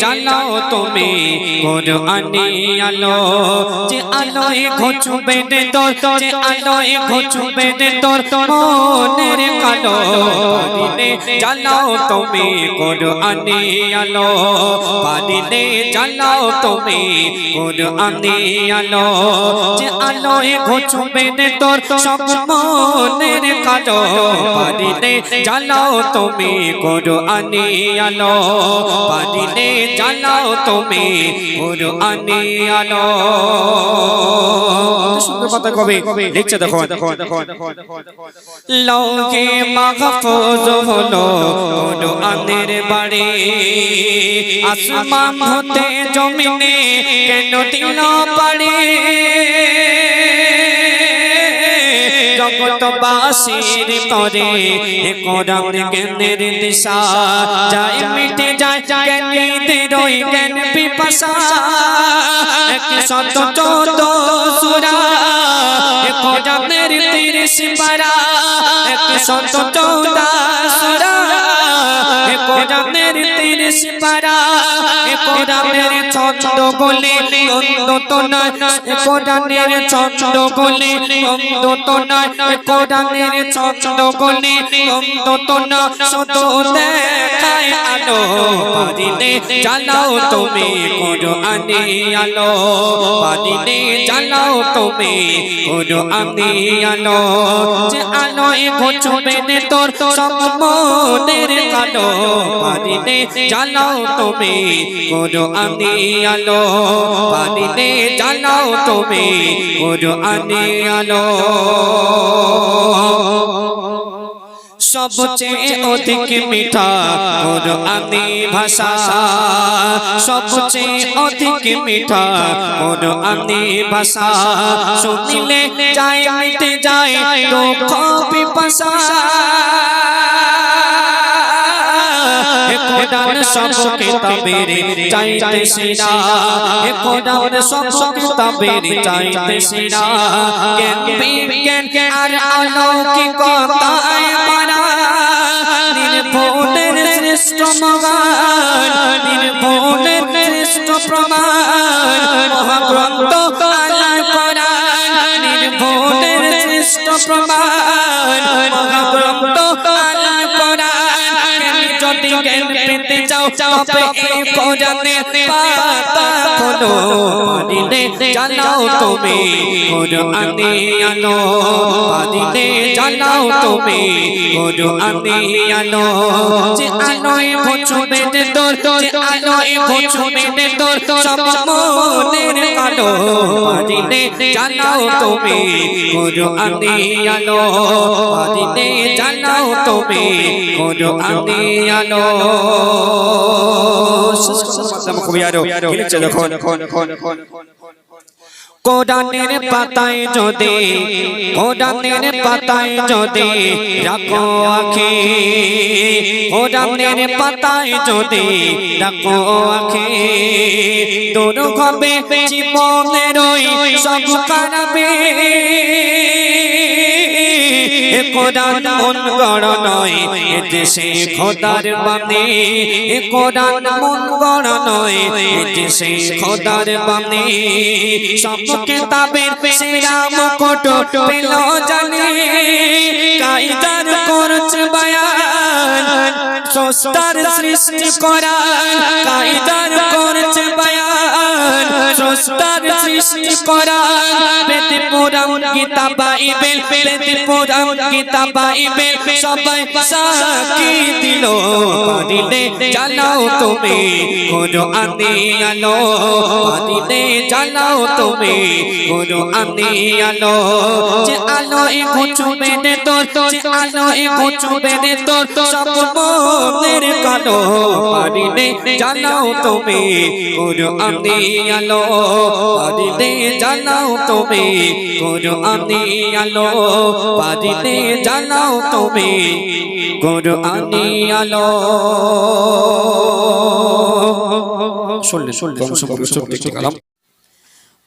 জ্বালাও তুমি কোরআনি আলো যে আলোয় ঘুচবে তোর যে আলোয় ঘুচবে তোর মনের কালো পারিলে জ্বালাও তুমি কোরআনি আলো পারিলে জ্বালাও তুমি কোরআনি আলো যে আলোয় ঘুচবে তোর সব মনের কালো পারিলে জ্বালাও তুমি কোরআনি আলো পারিলে জ্বালাও তুমি কোরআনি আলো সুন্দর কথা কবে লিখছে দেখো লৌহে মাহফুজ হলো কোরআনের বাড়ি আসমান হতে জমিনে কেন দিল পাড়ি জগতবাসীর তরে কোরআন জ্ঞানের দিশা যায় মিটে যায় জ্ঞানীদের ওই জ্ঞান পিপাসা 114 সূরা কোরআনের 30 পারা 114 সূরা কোরআনের 30 পারা কোরআনের ছন্দ বলে অন্তত নয় কোরআনের ছন্দ বলে অন্তত নয় কোরআনের ছন্দ বলে অন্তত না শুধু দেখায় আলো পারিলে জ্বালাও তুমি কোরআনি আলো পারিলে জ্বালাও তুমি কোরআনি আলো যে আলোয় ঘুচবে তোর সব মনের কালো পারিলে জ্বালাও তুমি কোরআনি আলো পারিলে জ্বালাও তুমি কোরআনি আলো সবচেয়ে অধিক মিঠা কোরআনি ভাষা সবচেয়ে অধিক মিঠা কোরআনি ভাষা শুনিলে যায় মিটে যায় দুঃখ পিপাসা কোরআন সব কিতাবের চাইতে সেরা কোরআন সব কিতাবের চাইতে সেরা জ্ঞান বিজ্ঞান আর অলৌকিকতায় ভরা নির্ভুলের শ্রেষ্ঠ মহান নির্ভুলের শ্রেষ্ঠ প্রমাণ মহাগ্রন্থ আল কোরআন নির্ভুলের শ্রেষ্ঠ প্রমাণ মহাগ্রন্থ আল কোরআন যদি জ্ঞান পেতে চাও তবে এই কোরআনের পাতা খোলো পারিলে জ্বালাও তুমি কোরআনি আলো পারিলে জ্বালাও তুমি কোরআনি আলো যে আলোয় ঘুচবে তোর যে আলোয় ঘুচবে তোর সব মনের কালো পারিলে জ্বালাও তুমি কোরআনি আলো পারিলে জ্বালাও তুমি কোরআনি আলো কোরআনের পাতায় যদি কোরআনের পাতায় যদি রাখো আঁখি কোরআনের পাতায় যদি রাখো আঁখি দূর হবে জীবনের ওই সব খারাপি কোরআন মন গড় নয় দেশে খোদার বাণী কোরআন মন গড় নয় দেশে খোদার বাণী সব কিতাবের সেরা মুকুট পেল জানি কায়দার করছে বয়ান স্রষ্টার সৃষ্টি কোরআন কায়দার করছে বয়ান স্রষ্টার সৃষ্টি কোরআন বেদ পুরাণ গীতা বাইবেল বেদ পুরাণ গীতা বাইবেল সবাই সাক্ষী দিল পারিলে জ্বালাও তুমি কোরআনি আলো পারিলে জ্বালাও তুমি কোরআনি আলো যে আলোয় ঘুচবে তোর যে আলোয় ঘুচবে তোর সব মনের কালো পারিলে জ্বালাও তুমি কোরআনি আলো পারিলে জ্বালাও তুমি কোরআনি আলো পারিলে জ্বালাও তুমি কোরআনি আলো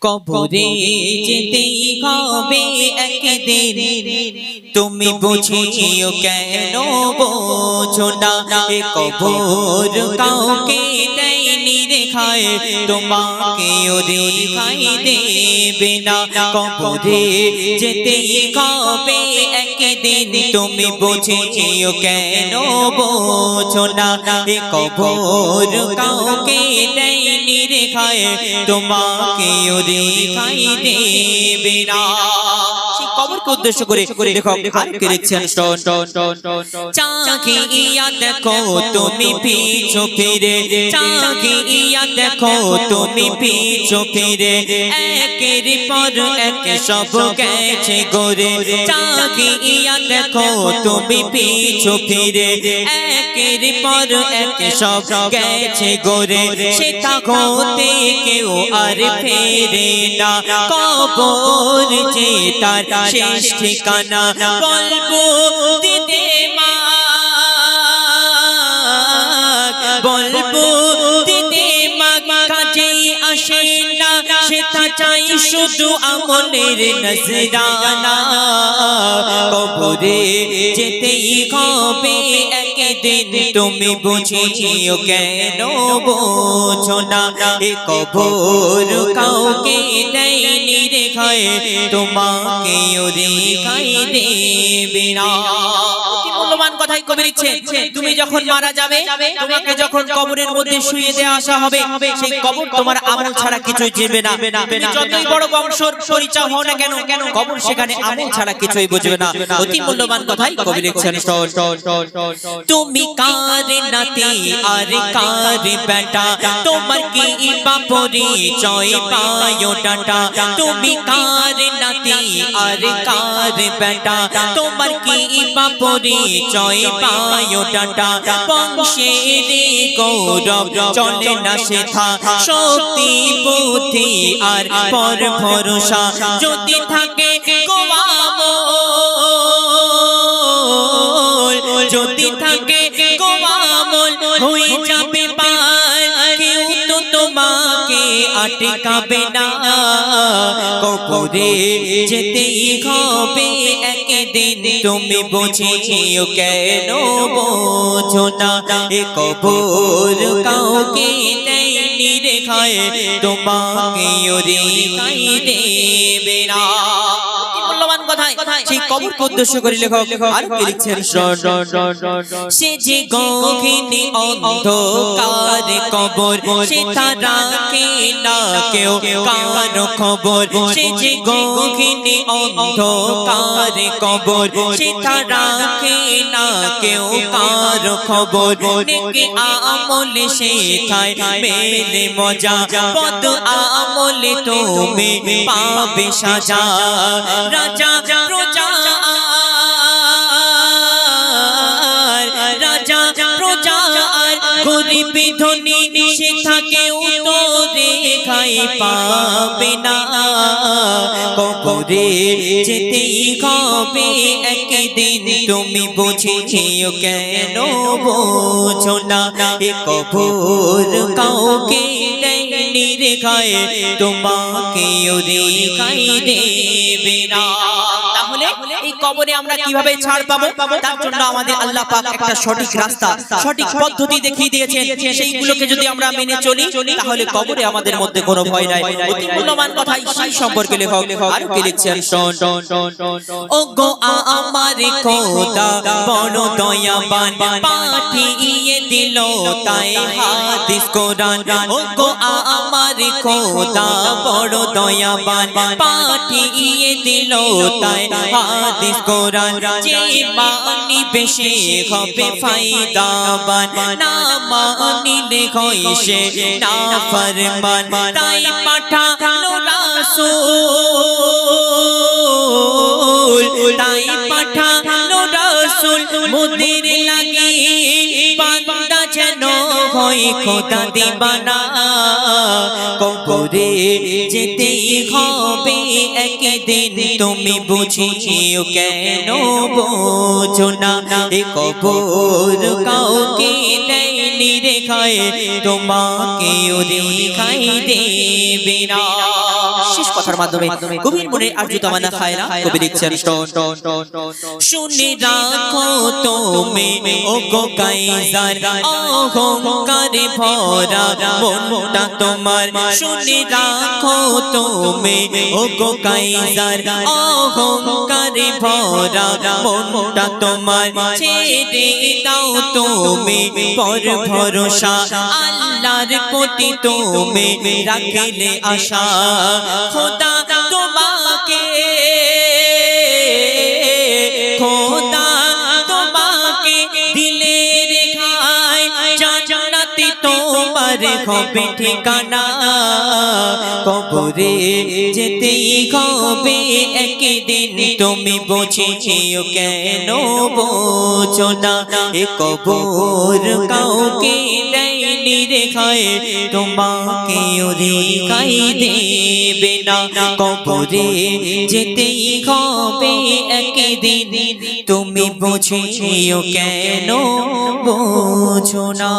কবরে যেতেই হবে একদিন তুমি বুঝিও কেন বোঝো না কবর কাউকে দেয় রেখায় তোমাকেও রেখাই দেবে না কবরে যেতেই হবে একদিন তুমি বুঝিও কেন বোঝো না এ কবর কাউকে দেয়নি রেখায় তোমাকেও রেখাই দেবে না কবরকে উদ্দেশ্য করে দেখো আর কে লিখছেন চাকিয়া দেখো তুমি পিছু ফিরে চাকিয়া দেখো তুমি পিছু ফিরে একের পর এক সব গেছে গরে চাকিয়া দেখো তুমি পিছু ফিরে একের পর এক সব গেছে গরে সেটা হতে কেউ আর ফেরে না কবর যে তার শেষ ঠিকানা বলবো দিতে মা বলবো দিতে মা কাজেই আসে না সেটা চাই শুধু আমলের নজরানা কবরে যেতেই হবে একদিন তুমি বুঝিও কেন বোঝো না এ কবর কাউকে দেয়নি রেখায় তোমাকেও রেখাই দেবে না মূল্যবান কথাই কবি লিখছেন তুমি যখন মারা যাবে তোমাকে যখন কবরের মধ্যে শুইয়ে দেয়া আসা হবে সেই কবর তোমার আমল ছাড়া কিছুই জিবে না তুমি যতই বড় বংশের পরিচয় হও না কেন কবর সেখানে আমল ছাড়া কিছুই বুঝবে না অতি মূল্যবান কথাই কবি লিখছেন তুমি কার নাতি আর কার বেটা তোমার কি পরিচয় পায়ো ডাটা তুমি কার নাতি আর কার বেটা তোমার কি পরিচয় পায়ো ডাটা বংশের গৌরব চলে না সেথা শক্তি বুদ্ধি আর পর ভরসা যদি থাকে গোয়ামল যদি থাকে গোয়ামল হয়ে যাবে পার কেউ তো তোমাকে আটকাবে না কবরে যেতেই হবে একদিন তুমি বুঝিও কেন বোঝো না এ কবর কাউকে দেয়নি রেখায় তোমাকেও রেখাই দেবে না মূল্যবান কথাই সেই কবরকে উদ্দেশ্য করে লেখক আর কি লিখছেন সে যে গহীনে অন্ধকার কবর সে তারা কে না কেউ কার খবর সে যে গহীনে অন্ধকার কবর সে তারা কে না কেউ কার খবর নেকি আমলে শেখায় মেলে মজা পদ আমলে তুমি পাবে সাজা রাজা প্রজা রাজা প্রজা গরিব ধনী সে থাকে উত্তরে খাই পাবে না কবরে যেতেই হবে একদিন তুমি বুঝিও কেন বোঝো না এ কবর কাউকে দেয়নি রেখায় তোমাকেও রেখাই দেবে না তাহলে এই কবরে আমরা কিভাবে ছাড় পাবো তার জন্য আমাদের আল্লাহ পাক একটা সঠিক রাস্তা সঠিক পদ্ধতি দেখিয়ে দিয়েছেন সেইগুলোকে যদি আমরা মেনে চলি তাহলে কবরে আমাদের মধ্যে কোনো ভয় নাই অতি মূল্যবান কথাই সেই সম্পর্কে লেখক আর কি লিখছেন ও গো আমার খোদা বড় দয়াবান পাঠিয়ে দিল তাই হাদিস কোরআন ও গো আমার খোদা বড় দয়াবান পাঠিয়ে দিল তাই হাদিস কোরআন যে মানি বেশি হবে ফায়দাবান না মানিলে হয় সে নাফরমান তাই পাঠালো রাসূল তাই পাঠালো রাসূল মোদের লাগি বান্দা যেন হয় খোদা দিবানা কবরে যেতেই হবে একদিন তুমি বুঝিও কেন বোঝো না এ কবর কাউকে দেয়নি রেখায় তোমাকেও রেখাই দেবে না বিশেষ কথার মাধ্যমে গভীর মনের আরজু তামান্না খায়রা কবি লিখছেন শুনে রাখো তুমি ও গো কাইজার অহংকারে ভরা মনটা তোমার শুনে রাখো তুমি ও গো কাইজার অহংকারে ভরা মনটা তোমার ছেড়ে দাও তুমি পর ভরসা আল্লাহর প্রতি তুমি রাখলে আশা খোদা তোমাকে খোদা তোমাকে দিলে রেখায় জান্নাতে তোমার হবে ঠিকানা কবরে যেতেই হবে একদিন তুমি বুঝিও কেন বোঝো না এ কবর কাউকে দেয়নি রেখায় তোমাকে রেখাই দেবে না কবরে যেতেই হবে একদিন তুমি বুঝিও কেন বোঝো না